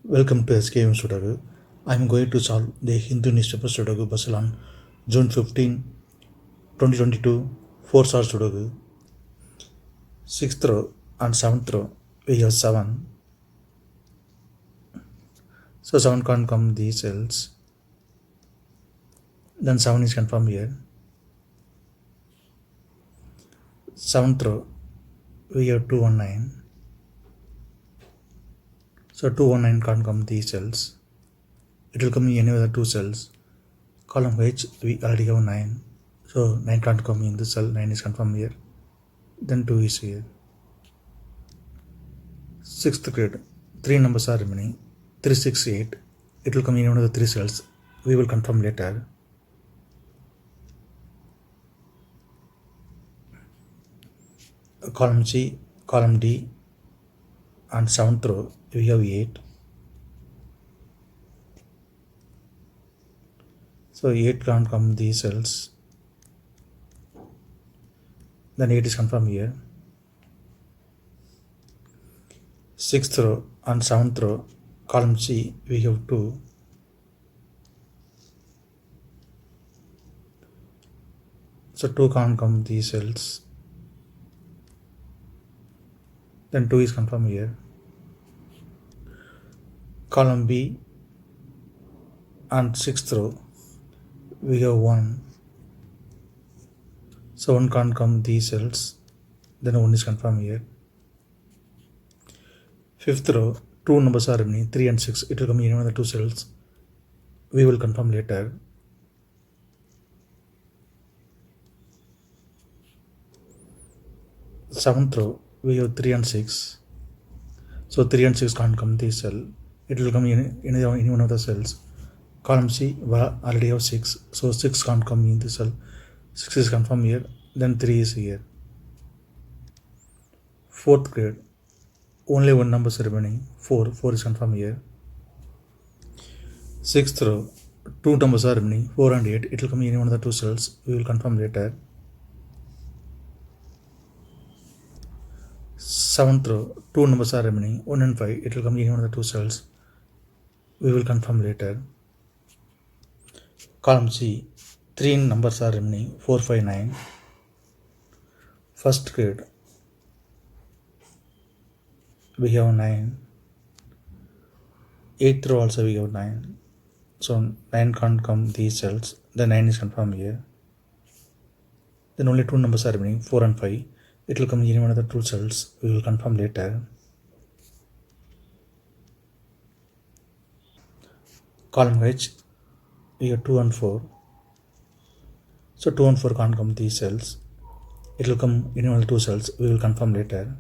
Welcome to SkVm Sudoku. I am going to solve the Hindu newspaper Sudoku puzzle on June 15, 2022, 4-star Sudoku. 6th row and 7th row, we have 7. So 7 can't come these cells. Then 7 is confirmed here. 7th row, we have 219. So 219 can't come these cells. It will come in any other 2 cells. Column H, we already have 9. So 9 can't come in this cell, 9 is confirmed here. Then 2 is here. 6th grade, 3 numbers are remaining. 3, 6, 8. It will come in one of the 3 cells. We will confirm later. Column C, column D, and 7th row, we have 8. So 8 can't come these cells. Then 8 is confirmed here. 6th row and 7th row, column C, we have 2. So 2 can't come these cells. Then 2 is confirmed here. Column B and 6th row, we have 1. So 1 can't come these cells. Then 1 is confirmed here. 5th row, 2 numbers are remaining, 3 and 6. It will come in one of the 2 cells. We will confirm later. Seventh row, we have 3 and 6. So 3 and 6 can't come this cell. It will come in any one of the cells. Column C, we already have 6. So 6 can't come in this cell. 6 is confirmed here. Then 3 is here. 4th grade, only one number is remaining. 4. 4 is confirmed here. 6th row, 2 numbers are remaining. 4 and 8. It will come in one of the 2 cells. We will confirm later. 7th row, 2 numbers are remaining. 1 and 5. It will come in one of the 2 cells. We will confirm later. Column C, 3 numbers are remaining. 4, 5, 9. First grade, we have 9. 8th row also we have 9. So 9 can't come these cells. The 9 is confirmed here. Then only 2 numbers are remaining, 4 and 5. It will come in one of the 2 cells. We will confirm later. Column H, we have 2 and 4. So 2 and 4 can't come these cells. It will come in one of the 2 cells. We will confirm later.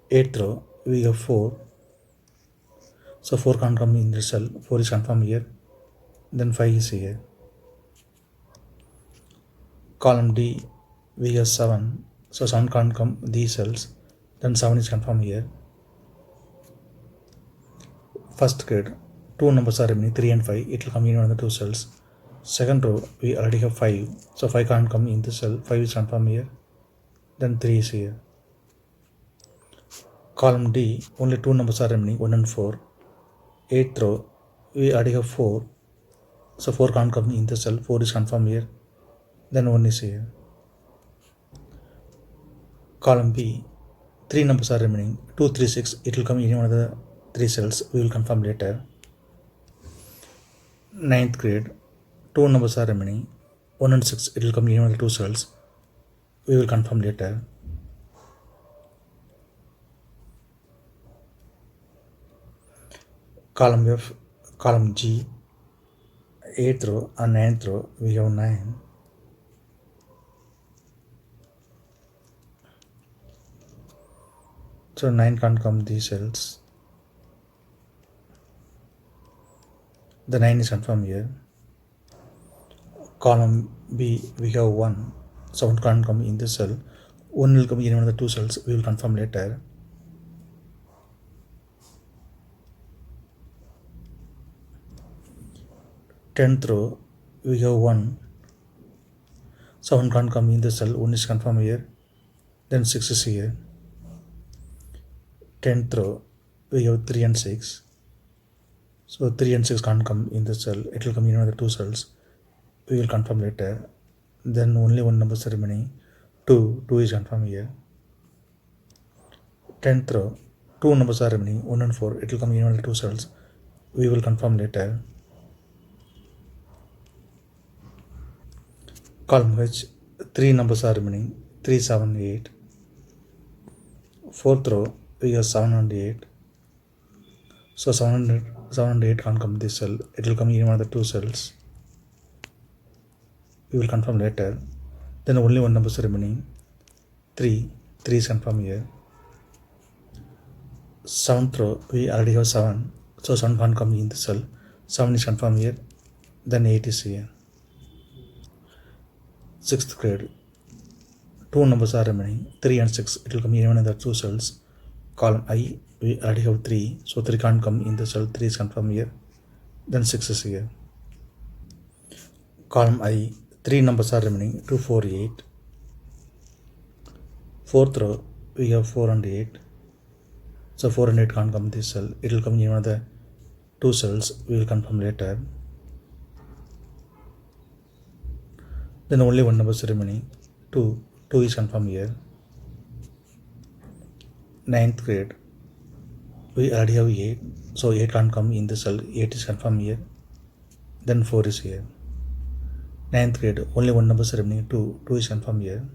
8th row, we have 4. So 4 can't come in this cell. 4 is confirmed here. Then 5 is here. Column D, we have 7. So 7 can't come these cells. Then 7 is confirmed here. First grade, 2 numbers are remaining, 3 and 5. It will come in one of the 2 cells. Second row, we already have 5. So 5 can't come in this cell. 5 is confirmed here. Then 3 is here. Column D, only 2 numbers are remaining, 1 and 4. 8th row, we already have 4. So 4 can't come in the cell. 4 is confirmed here. Then 1 is here. Column B, 3 numbers are remaining, 2, 3, 6. It will come in one of the 3 cells. We will confirm later. 9th grade, 2 numbers are remaining, 1 and 6. It will come in one of the 2 cells. We will confirm later. Column F, column G, 8th row and 9th row, we have 9. So 9 can't come these cells. The 9 is confirmed here. Column B, we have 1. So 1 can't come in this cell. 1 will come in one of the 2 cells. We will confirm later. Tenth row, we have 1. So 1 can't come in the cell. 1 is confirmed here. Then 6 is here. 10th row, we have 3 and 6. So 3 and 6 can't come in the cell. It will come in another 2 cells. We will confirm later. Then only one number is remaining. 2. 2 is confirmed here. 10th row, 2 numbers are remaining. 1 and 4. It will come in another 2 cells. We will confirm later. Column H, 3 numbers are remaining. 3, 7, 8. 4th row, we have 7 and 8. So 7 and 8 can't come this cell. It will come in one of the 2 cells. We will confirm later. Then only one number is remaining. 3. 3 is confirmed here. 7th row, we already have 7. So 7 can't come in the cell. 7 is confirmed here. Then 8 is here. 6th grade. 2 numbers are remaining. 3 and 6. It will come in one of the 2 cells. Column I, we already have 3. So 3 can't come in the cell. 3 is confirmed here. Then 6 is here. Column I, 3 numbers are remaining. 2, 4, 8. 4th row, we have 4 and 8. So 4 and 8 can't come in this cell. It will come in one of the 2 cells. We will confirm later. Then only one number is remaining. 2. 2 is confirmed here. 9th grade. We already have 8. So 8 can't come in the cell. 8 is confirmed here. Then 4 is here. 9th grade. Only one number is remaining. 2. 2 is confirmed here.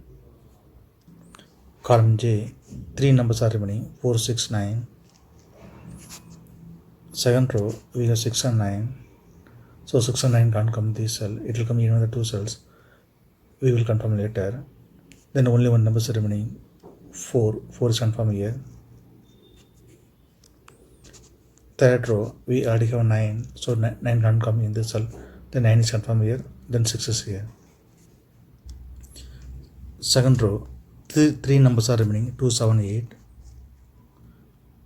Column J. 3 numbers are remaining. 4, 6, 9. 2nd row. We have 6 and 9. So 6 and 9 can't come in this cell. It will come in another 2 cells. We will confirm later. Then only one number is remaining. 4. 4 is confirmed here. 3rd row, we already have 9. So 9 can't come in this cell. Then 9 is confirmed here. Then 6 is here. 2nd row, 3 numbers are remaining. 2, 7, 8.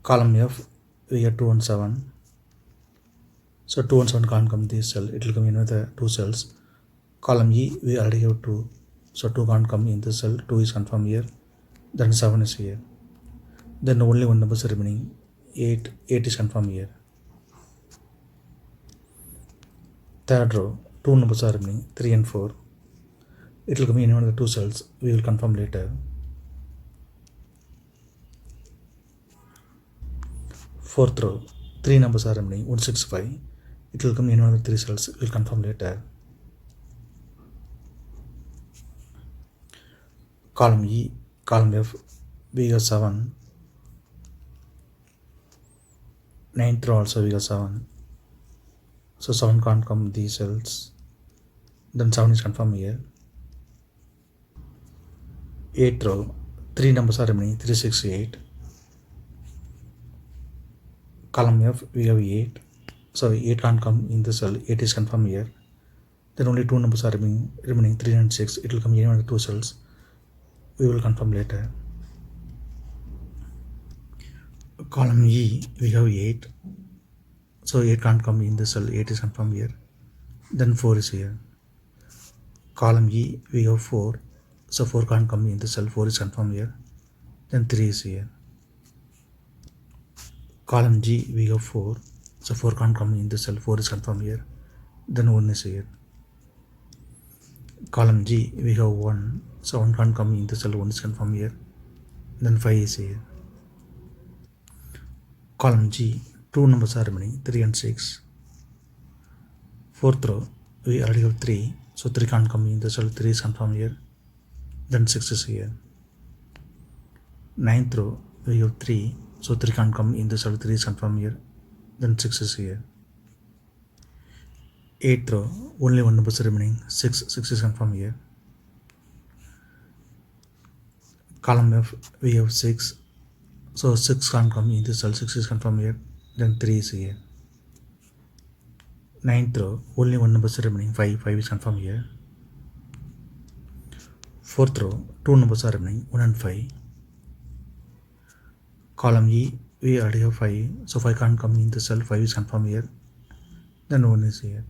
Column F, we have 2 and 7. So 2 and 7 can't come in this cell. It will come in the 2 cells. Column E, we already have 2. So 2 can't come in this cell. 2 is confirmed here. Then 7 is here. Then only one number is remaining. 8. 8 is confirmed here. 3rd row, 2 numbers are remaining. 3 and 4. It will come in one of the 2 cells. We will confirm later. 4th row, 3 numbers are remaining. 1, 6, 5. It will come in one of the 3 cells. We will confirm later. Column E, column F, we have 7. 9th row also we have 7. So 7 can't come these cells. Then 7 is confirmed here. 8th row, 3 numbers are remaining. 3, 6, 8. Column F, we have 8. So 8 can't come in the cell. 8 is confirmed here. Then only 2 numbers are remaining. 3 and 6. It will come in one of the 2 cells. We will confirm later. Column E, we have 8. So 8 can't come in the cell. 8 is confirmed here. Then 4 is here. Column E, we have 4. So 4 can't come in the cell. 4 is confirmed here. Then 3 is here. Column G, we have 4. So 4 can't come in the cell. 4 is confirmed here. Then 1 is here. Column G, we have 1. So 1 can't come in the cell. 1 is confirmed here. Then 5 is here. Column G, 2 numbers are remaining. 3 and 6. 4th row, we already have 3. So 3 can't come in the cell. 3 is confirmed here. Then 6 is here. 9th row, we have 3. So 3 can't come in the cell. 3 is confirmed here. Then 6 is here. 8th row, only one number is remaining. 6. 6 is confirmed here. Column F, we have 6. So 6 can't come in the cell. 6 is confirmed here. Then 3 is here. 9th row, only one number is remaining. 5. 5 is confirmed here. 4th row, 2 numbers are remaining. 1 and 5. Column E, we already have 5. So 5 can't come in the cell. 5 is confirmed here. Then 1 is here.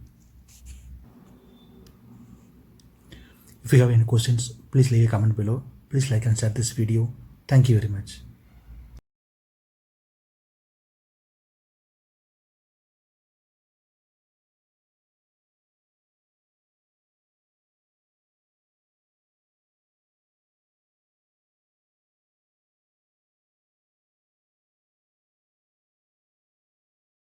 If you have any questions, please leave a comment below. Please like and share this video. Thank you very much.